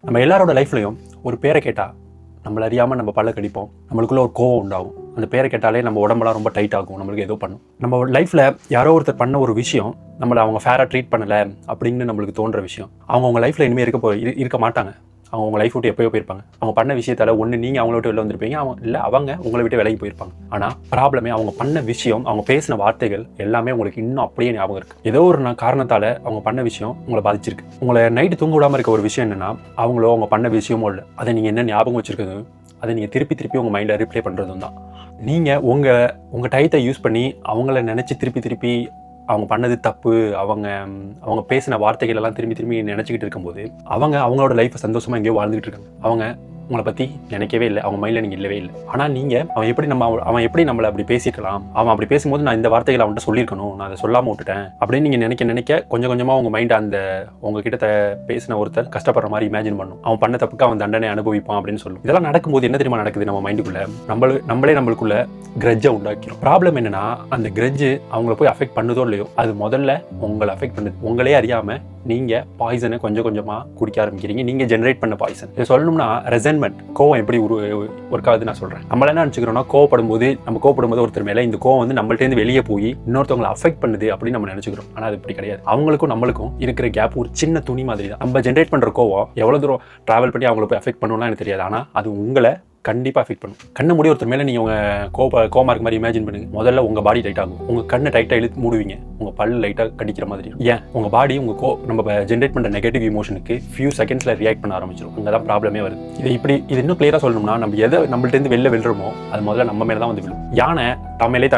நம்ம எல்லாரோட லைஃப்லையும் ஒரு பேரை கேட்டால் நம்மள அறியாமல் நம்ம பல்ல கடிப்போம், நம்மளுக்குள்ள ஒரு கோவம் உண்டாகும். அந்த பேரை கேட்டாலே நம்ம உடம்பெல்லாம் ரொம்ப டைட் ஆகும், நம்மளுக்கு ஏதோ பண்ணும். நம்ம லைஃப்பில் யாரோ ஒருத்தர் பண்ண ஒரு விஷயம் நம்மளை அவங்க ஃபேராக ட்ரீட் பண்ணலை அப்படின்னு நம்மளுக்கு தோன்ற விஷயம் அவங்க லைஃப்பில் இனிமேல் இருக்க மாட்டாங்க. அவங்க லைஃப் விட்டு எப்போயோ போயிருப்பாங்க. அவங்க பண்ண விஷயத்தால் ஒன்று நீங்கள் அவங்கள விட்டு வெளில வந்திருப்பீங்க, அவங்க உங்களை விட்டு விலகி போயிருப்பாங்க. ஆனால் ப்ராப்ளமே அவங்க பண்ண விஷயம், அவங்க பேசின வார்த்தைகள் எல்லாமே உங்களுக்கு இன்னும் அப்படியே ஞாபகம் இருக்குது. ஏதோ ஒரு காரணத்தால் அவங்க பண்ண விஷயம் உங்களை பாதிச்சிருக்கு. உங்களை நைட்டு தூங்க விடாமல் இருக்க ஒரு விஷயம் என்னென்னா, அவங்க பண்ண விஷயமோ இல்லை, அதை நீங்கள் என்ன ஞாபகம் வச்சுருக்குது, அதை நீங்கள் திருப்பி உங்கள் மைண்டில் ரிப்ளே பண்ணுறதும் தான். நீங்கள் உங்கள் டயத்தை யூஸ் பண்ணி அவங்கள நினச்சி திருப்பி அவங்க பண்ணது தப்பு, அவங்க பேசின வார்த்தைகள் எல்லாம் திரும்பி நினச்சிக்கிட்டு இருக்கும்போது அவங்களோட லைஃப்பை சந்தோஷமாக எங்கேயோ வாழ்ந்துகிட்டு இருக்காங்க. அவங்க உங்களை பற்றி நினைக்கவே இல்லை, அவங்க மைண்டில் நீங்கள் இல்லவே இல்லை. ஆனால் நீங்கள் அவன் எப்படி நம்மளை அப்படி பேசிக்கலாம், அவன் அப்படி பேசும்போது நான் இந்த வார்த்தைகளை அவன்கிட்ட சொல்லியிருக்கணும், நான் அதை சொல்லாமல் விட்டுட்டேன் அப்படின்னு நீங்கள் நினைக்க கொஞ்சமாக உங்கள் மைண்டை அந்த உங்ககிட்ட பேசின ஒருத்தர் கஷ்டப்படுற மாதிரி இமேஜின் பண்ணும். அவன் பண்ண தப்புக்கு அவன் தண்டனை அனுபவிப்பான் அப்படின்னு சொல்லும். இதெல்லாம் நடக்கும்போது என்ன தெரியுமா நடக்குது, நம்ம மைண்டுக்குள்ள நம்மளுக்குள்ள கிரட்ஜை உண்டாக்கிறோம். ப்ராப்ளம் என்னன்னா, அந்த கிரட்ஜு அவங்கள போய் அஃபெக்ட் பண்ணுதோ இல்லையோ, அது முதல்ல உங்களை அஃபெக்ட் பண்ணுது. உங்களே அறியாம நீங்க பாய்சனை கொஞ்சமா குடிக்க ஆரம்பிக்கிறீங்க. நீங்க ஜென்ரேட் பண்ண பாய்சன். இதை சொல்லணும்னா, ரெசன்மெண்ட், கோவம் எப்படி ஒர்க் ஆகுது நான் சொல்றேன். நம்மள என்ன நினைச்சுக்கிறோம்னா, கோவப்படும்போது ஒருத்தர் மேல இந்த கோவம் வந்து நம்மள்ட்ட இருந்து வெளியே போய் இன்னொருத்தவங்களை அஃபெக்ட் பண்ணுது அப்படின்னு நம்ம நினைச்சுக்கிறோம். ஆனா அது இப்படி கிடையாது. அவங்களுக்கும் நம்மளுக்கும் இருக்கிற கேப் ஒரு சின்ன துணி மாதிரி தான். நம்ம ஜென்ரேட் பண்ற கோவம் எவ்வளவு தூரம் டிராவல் பண்ணி அவங்களை போய் அஃபெக்ட் பண்ணணும்லாம் எனக்கு தெரியாது. ஆனா அது உங்களை கண்டிப்பாக அஃபெக்ட் பண்ணும். கண்ணை மூடி ஒருத்தர் மேலே நீங்கள் உங்கள் கோமா இருக்க மாதிரி இமேஜின் பண்ணுங்க. முதல்ல உங்கள் பாடி டைட் ஆகும், உங்கள் கண்ணை டைட்டாக இழுத்து மூடுவீங்க, உங்கள் பல் லைட்டாக கடிக்கிற மாதிரி. ஏன் உங்கள் பாடி நம்ம ஜென்ரேட் பண்ணுற நெகட்டிவ் இமோஷனுக்கு ஃபியூ செகண்ட்ஸில் ரியாக்ட் பண்ண ஆரம்பிச்சிடும். அங்கே தான் ப்ராப்ளமே வருது. இது இன்னும் கிளியராக சொல்லணும்னா, நம்ம எதை நம்மள்ட்டேருந்து வெளில விழுறோமோ அது முதல்ல நம்ம மேலே தான் வந்து விழும். யானை தம்மையிலே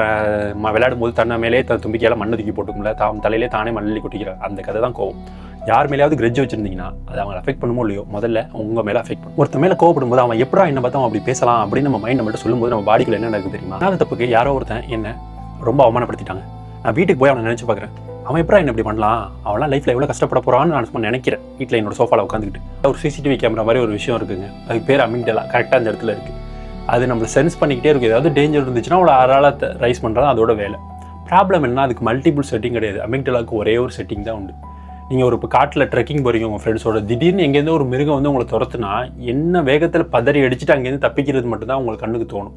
விளையாடும் போது தன்னை மேலே தும்பிக்கையால் மண்ணை தூக்கி போட்டுக்கும்ல, தலையிலே தானே மண்ணி கொட்டிக்கிறார். அந்த கதை தான் கோவம். யார் மேலேயாவது கிரட்ஜ் வச்சிருந்தீங்கன்னா அது அவங்க அஃபெக்ட் பண்ணுமோ இல்லையோ, முதல்ல உங்க மேலே அஃபெக்ட் பண்ணும். ஒருத்த மேலே கோவப்படும் போது அவன் எப்படா என்ன பார்த்தா அப்படி பேசலாம் அப்படின்னு நம்ம மைண்ட் நம்மள்ட்ட சொல்லும்போது நம்ம பாடிக்குள்ள என்ன நடக்குது தெரியுமா? அந்த தப்புக்கு யாரோ ஒருத்தன் என்ன ரொம்ப அவமானப்படுத்திட்டாங்க. நான் வீட்டுக்கு போய் அவனை நினைச்சு பார்க்குறேன், அவன் எப்படா என்ன இப்படி பண்ணலாம், அவன்லாம் லைஃப்ல எவ்வளோ கஷ்டப்பட போறான்னு நான் சும்மா நினைக்கிறேன். வீட்டில் என்னோட சோஃபாவில் உட்காந்துக்கிட்டு ஒரு சிசிடிவி கேமரா மாதிரி ஒரு விஷயம் இருக்குங்க. அதுக்கு பேர் அமிக்டலா. கரெக்டாக அந்த இடத்துல இருக்கு. அது நம்மளை சென்ஸ் பண்ணிக்கிட்டே இருக்கு. ஏதாவது டேஞ்சர் இருந்துச்சுன்னா அவ்வளோ அராளத்தை ரைஸ் பண்ணுறது அதோட வேலை. ப்ராப்ளம் என்ன, அதுக்கு மல்டிபிள் செட்டிங் கிடையாது. அமிக்டலாவுக்கு ஒரே ஒரு செட்டிங் தான் உண்டு. நீங்கள் இப்போ காட்டில் ட்ரெக்கிங் போகிறீங்க உங்கள் ஃப்ரெண்ட்ஸோட, திடீர்னு எங்கேருந்து ஒரு மிருகம் வந்து உங்களை துரத்துனா என்ன வேகத்தில் பதறி அடிச்சுட்டு அங்கேருந்து தப்பிக்கிறது மட்டும்தான் உங்களுக்கு கண்ணுக்கு தோணும்.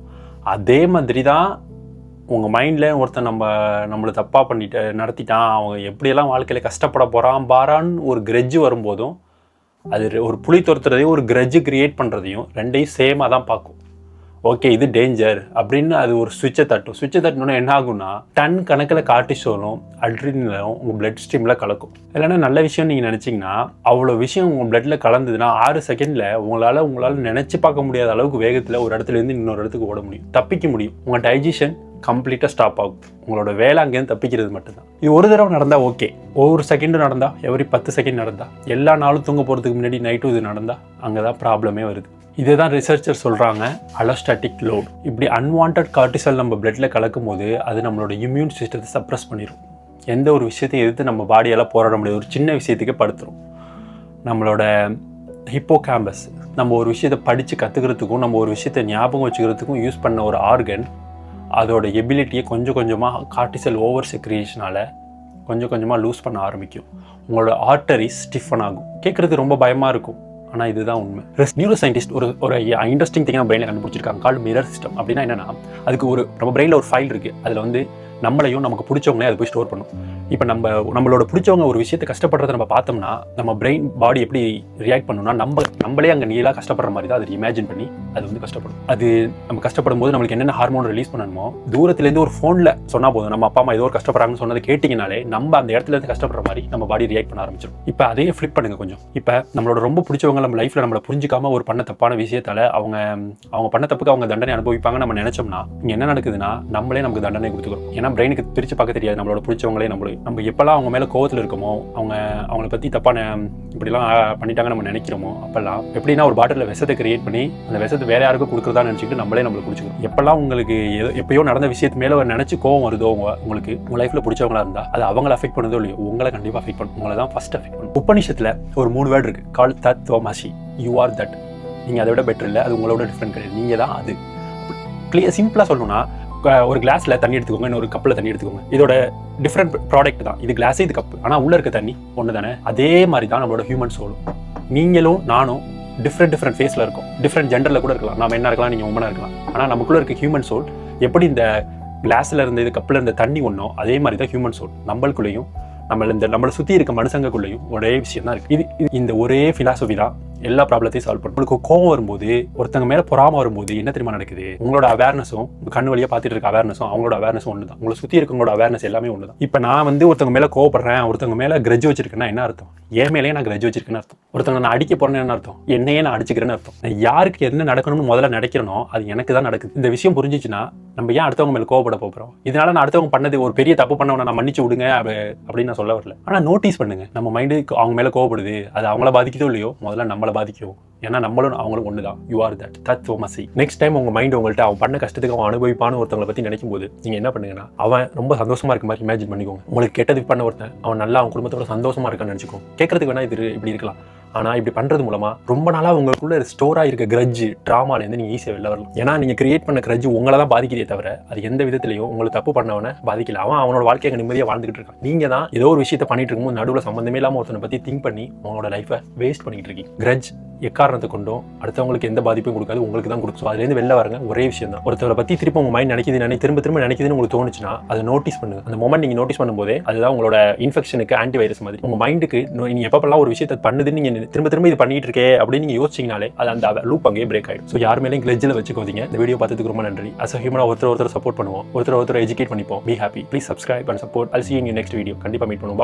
அதே மாதிரி தான் உங்கள் மைண்டில் ஒருத்தன் நம்மளை தப்பாக நடத்திட்டான், அவங்க எப்படியெல்லாம் வாழ்க்கையில் கஷ்டப்பட பாரான்னு ஒரு கிரட்ஜு வரும்போதும், அது ஒரு புலி துரத்துறதையும் ஒரு கிரட்ஜு கிரியேட் பண்ணுறதையும் ரெண்டையும் சேமாக தான் பார்க்கும். ஓகே, இது டேஞ்சர் அப்படின்னு அது ஒரு சுவிட்சை தட்டணும்னா என்ன ஆகும்னா, டன் கணக்கில் கார்டிசோலும் அட்ரினலும் உங்கள் பிளட் ஸ்ட்ரீமில் கலக்கும். இல்லைன்னா நல்ல விஷயம் நீங்கள் நினச்சிங்கன்னா, அவ்வளோ விஷயம் உங்கள் பிளட்டில் கலந்ததுன்னா 6 செகண்டில் உங்களால் நினச்சி பார்க்க முடியாத அளவுக்கு வேகத்தில் ஒரு இடத்துலேருந்து இன்னொரு இடத்துக்கு ஓட முடியும், தப்பிக்க முடியும். உங்கள் டைஜஷன் கம்ப்ளீட்டாக ஸ்டாப் ஆகும். உங்களோட வேலை அங்கேருந்து தப்பிக்கிறது மட்டும்தான். இது ஒரு தடவை நடந்தால் ஓகே, ஒவ்வொரு செகண்டும் நடந்தால், எவ்ரி 10 செகண்ட் நடந்தால், எல்லா நாளும் தூங்க போகிறதுக்கு முன்னாடி நைட்டும் இது நடந்தால், அங்கே தான் ப்ராப்ளமே வருது. இதை தான் ரிசர்ச்சர் சொல்கிறாங்க அலோஸ்டாட்டிக் லோட். இப்படி அன்வான்ட் கார்டிசால் நம்ம பிளட்டில் கலக்கும் போது அது நம்மளோட இம்யூன் சிஸ்டத்தை சப்ரஸ் பண்ணிடும். எந்த ஒரு விஷயத்தையும் எதிர்த்து நம்ம பாடியெல்லாம் போராட முடியாது. ஒரு சின்ன விஷயத்துக்கே படுத்துரும். நம்மளோட ஹிப்போகாம்பஸ் நம்ம ஒரு விஷயத்தை படித்து கற்றுக்கிறதுக்கும் நம்ம ஒரு விஷயத்தை ஞாபகம் வச்சுக்கிறதுக்கும் யூஸ் பண்ண ஒரு ஆர்கன், அதோட எபிலிட்டியை கொஞ்சமாக கார்டிசல் ஓவர் செக்ரியேஷனால் கொஞ்சமாக லூஸ் பண்ண ஆரம்பிக்கும். உங்களோட ஆர்டரிஸ் ஸ்டிஃபன் ஆகும். கேட்குறது ரொம்ப பயமாக இருக்கும், ஆனால் இதுதான் உண்மை. நியூரோ சயின்டிஸ்ட் ஒரு இன்ட்ரெஸ்டிங் திங் நம்ம பிரெயினில் கண்டுபிடிச்சிருக்காங்க, கால்டு மிரர் சிஸ்டம். அப்படின்னா என்னன்னா, அதுக்கு நம்ம பிரெயினில் ஒரு ஃபைல் இருக்குது. அதில் வந்து நம்மளையும் நமக்கு பிடிச்சவங்களே அது போய் ஸ்டோர் பண்ணும். இப்போ நம்மளோட பிடிச்சவங்க ஒரு விஷயத்தை கஷ்டப்படுறதை நம்ம பார்த்தோம்னா நம்ம பிரெயின் பாடி எப்படி ரியாக்ட் பண்ணணும்னா, நம்மளே அங்கே நீலாக கஷ்டப்படுற மாதிரி தான் அதை இமேஜின் பண்ணி அது வந்து கஷ்டப்படும். அது நம்ம கஷ்டப்படும் போது நம்மளுக்கு என்னென்ன ஹார்மோன் ரிலீஸ் பண்ணணுமோ, தூரத்துலேருந்து ஒரு ஃபோனில் சொன்னால் போதும், நம்ம அப்பா அம்மா ஏதோ ஒரு கஷ்டப்படுறாங்கன்னு சொன்னது கேட்டிங்கனாலே நம்ம அந்த இடத்துலேருந்து கஷ்டப்படுற மாதிரி நம்ம பாடி ரியாக்ட் பண்ண ஆரம்பிச்சிடும். இப்போ அதையே ஃப்ளிப் பண்ணுங்க கொஞ்சம். இப்போ நம்மளோட ரொம்ப பிடிச்சவங்க நம்ம லைஃப்பில் நம்மளை புரிஞ்சிக்காம ஒரு பண்ண தப்பான விஷயத்தால் அவங்க பண்ண தப்புக்கு அவங்க தண்டனை அனுபவிப்பாங்க நம்ம நினச்சோம்னா, இங்கே என்ன நடக்குதுன்னா, நம்மளே நமக்கு தண்டனை கொடுத்துக்கிறோம். ஏன்னா பிரெயினுக்கு பிரித்து பார்க்க தெரியாது நம்மளோட பிடிச்சவங்களே நம்ம எப்பெல்லாம் அவங்க மேலே கோவத்தில் இருக்கோமோ, அவங்கள பற்றி தப்பான இப்படிலாம் பண்ணிட்டாங்க நம்ம நினைக்கிறோமோ, அப்பெல்லாம் எப்படின்னா ஒரு பாட்டிலில் விஷத்தை கிரியேட் பண்ணி அந்த விஷத்தை வேற யாருக்கும் கொடுக்குறதா நினச்சிக்கிட்டு நம்மளே நம்மளை குடிச்சிக்கிறோம். எப்பெல்லாம் உங்களுக்கு எப்பயோ நடந்த விஷயத்து மேலே நினச்சி கோவம் வருதோ, உங்களுக்கு உங்கள் லைஃப்பில் பிடிச்சவங்களா இருந்தால் அது அவங்கள அஃபெக்ட் பண்ணுதோ இல்லையோ, உங்களை கண்டிப்பாக அஃபெக்ட் பண்ணும். உங்களை தான் ஃபர்ஸ்ட் அஃபெக்ட் பண்ணும். உபநிஷத்தில் ஒரு 3 வேர்டு இருக்குது, கால் தத்வமசி. You are that. நீங்கள் அதை விட பெட்டர் இல்லை, அது உங்களோட டிஃப்ரெண்ட் கிடையாது, நீங்கள் தான் அது. சிம்பிளாக சொல்லணும்னா, ஒரு கிளாஸில் தண்ணி எடுத்துக்கோங்க, இன்னொரு கப்பில் தண்ணி எடுத்துக்கோங்க. இதோட டிஃப்ரெண்ட் ப்ராடக்ட் தான். இது கிளாஸு, இது கப்பு. ஆனால் உள்ளே இருக்க தண்ணி ஒன்று தானே. அதே மாதிரி தான் நம்மளோட ஹியூமன் சோலும். நீங்களும் நானும் டிஃப்ரெண்ட் ஃபேஸில் இருக்கும், டிஃப்ரெண்ட் ஜெண்டரில் கூட இருக்கலாம். நம்ம என்ன இருக்கலாம், நீங்கள் உமனாக இருக்கலாம். ஆனால் நமக்குள்ளே இருக்க ஹியூமன் சோல் எப்படி இந்த கிளாஸில் இருந்து இது கப்பில் இருந்த தண்ணி ஒன்றோ அதே மாதிரி தான் ஹியூமன் சோல் நம்மளுக்குள்ளேயும் நம்மளை சுற்றி இருக்க மனுஷங்களுக்குள்ளேயும் ஒரே விஷயம் தான் இருக்குது. இந்த ஒரே ஃபிலாசபி தான் எல்லா ப்ராப்ளத்தையும் சால்வ் பண்ணும். உங்களுக்கு கோவம் வரும்போது, ஒருத்தங்க மேலே பொறாம வரும்போது என்ன தெரியுமா நடக்குது? உங்களோட அவேர்னஸும் கண்ணு வழியாக பார்த்துட்டு இருக்க அவேர்னஸும் அவங்களோட அவேர்னஸும் ஒன்று தான். உங்களை சுற்றி இருக்கவங்களோட அவேர்னஸ் எல்லாமே ஒன்று தான். இப்போ நான் ஒருத்தங்க மேலே கோவப்படுறேன், ஒருத்தங்க மேலே கிரட்ஜ் வச்சிருக்கேன்னா என்ன அர்த்தம்? என் மேலேயே நான் கிரட்ஜ் வச்சிருக்கேன்னு அர்த்தம். ஒருத்தங்க நான் அடிக்க போறேன்னு என்ன அர்த்தம்? என்னையே நான் அடிச்சுக்கிறேன்னு அர்த்தம். நான் யாருக்கு என்ன நடக்கணும்னு முதல்ல நினைக்கிறனோ அது எனக்கு தான் நடக்குது. இந்த விஷயம் புரிஞ்சிச்சுன்னா நம்ம ஏன் அடுத்தவங்க மேலே கோவப்பட போகிறோம்? இதனால நான் அடுத்தவங்க பண்ணது ஒரு பெரிய தப்பு பண்ணவன நான் மன்னிச்சு விடுங்க அப்படின்னு நான் சொல்ல வரல. ஆனால் நோட்டீஸ் பண்ணுங்க, நம்ம மைண்டு அவங்க மேலே கோவப்படுது, அது அவங்கள பாதிக்குதோ இல்லையோ முதல்ல நம்மளை பாதிக்கும். ஏன்னா நம்மளும் அவங்களும் ஒன்று தான். யூ ஆர் தட் தத்துவமசி. நெக்ஸ்ட் டைம் உங்கள் மைண்ட் உங்கள்கிட்ட அவன் பண்ண கஷ்டத்துக்கு அவன் அனுபவிப்பான்னு ஒருத்தவங்களை பற்றி நினைக்கும் போது நீங்கள் என்ன பண்ணுங்கன்னா, அவன் ரொம்ப சந்தோஷமா இருக்க மாதிரி இமேஜின் பண்ணிக்கோங்க. உங்களுக்கு கெட்டது பண்ண ஒருத்தன் அவன் நல்லா அவன் குடும்பத்தோட சந்தோஷமா இருக்கான்னு நினச்சிக்கோங்க. கேட்கறதுக்கு வேணா இது இப்படி இருக்கலாம். ஆனால் இப்படி பண்ணுறது மூலமாக ரொம்ப நாளாக உங்களுக்குள்ள ஸ்டோராக இருக்க கிரட்ஜ் ட்ராமாலேருந்து நீங்கள் ஈஸியாக வெளில வரலாம். ஏன்னா நீங்கள் கிரியேட் பண்ண கிரட்ஜ் உங்களை தான் பாதிக்கிறதே தவிர அது எந்த விதத்திலையும் உங்களுக்கு தப்பு பண்ணவனை பாதிக்கல. அவனோட வாழ்க்கையை நிம்மதியாக வாழ்ந்துகிட்டு இருக்கான். நீங்கள் தான் ஏதோ ஒரு விஷயத்தை பண்ணிட்டு இருக்கும்போது நடுவில் சம்மந்தமே இல்லாமல் ஒருத்தனை பற்றி திங்க் பண்ணி உங்களோட லைஃப்பை வேஸ்ட் பண்ணிட்டு இருக்கீங்க. கிரட்ஜ் எக்காரணத்தை கொண்டும் அடுத்தவங்களுக்கு எந்த பாதிப்பும் கொடுக்காது, உங்களுக்கு தான் கொடுக்கும். அதுலேருந்து வெளில வரங்க ஒரே விஷயம் தான். ஒருத்தவரை பற்றி திரும்ப உங்கள் மைண்ட் நினைக்குது, திரும்ப நினைக்குதுன்னு உங்களுக்கு தோணுச்சுன்னா அதை நோட்டீஸ் பண்ணுங்க. அந்த மொமெண்ட் நீங்கள் நோட்டீஸ் பண்ணும்போதே அதுதான் உங்களோட இன்ஃபெக்ஷனுக்கு ஆன்டி வைரஸ் மாதிரி. உங்கள் மைண்டுக்கு நீங்கள் எப்பப்பெல்லாம் ஒரு விஷயத்தை பண்ணுதுன்னு நீங்கள் திரும்ப இது பண்ணிட்டு இருக்கே அப்படின்னு நீங்கள் யோசிச்சிங்கனாலே அது அந்த லூப் அங்கேயே பிரேக் ஆகிடும். ஸோ யார் மேலேயும் கிளட்ஜில் வச்சுக்கோதீங்க. இந்த வீடியோ பார்த்ததுக்கு ரொம்ப நன்றி. அஸ் அ ஹியூமனாக ஒருத்தர் சப்போர்ட் பண்ணுவோம், ஒருத்தர் எஜுகேட் பண்ணிப்போம். Be happy. Please subscribe and support. I'll see you in your next video. கண்டிப்பாக மீட் பண்ணுவோம்.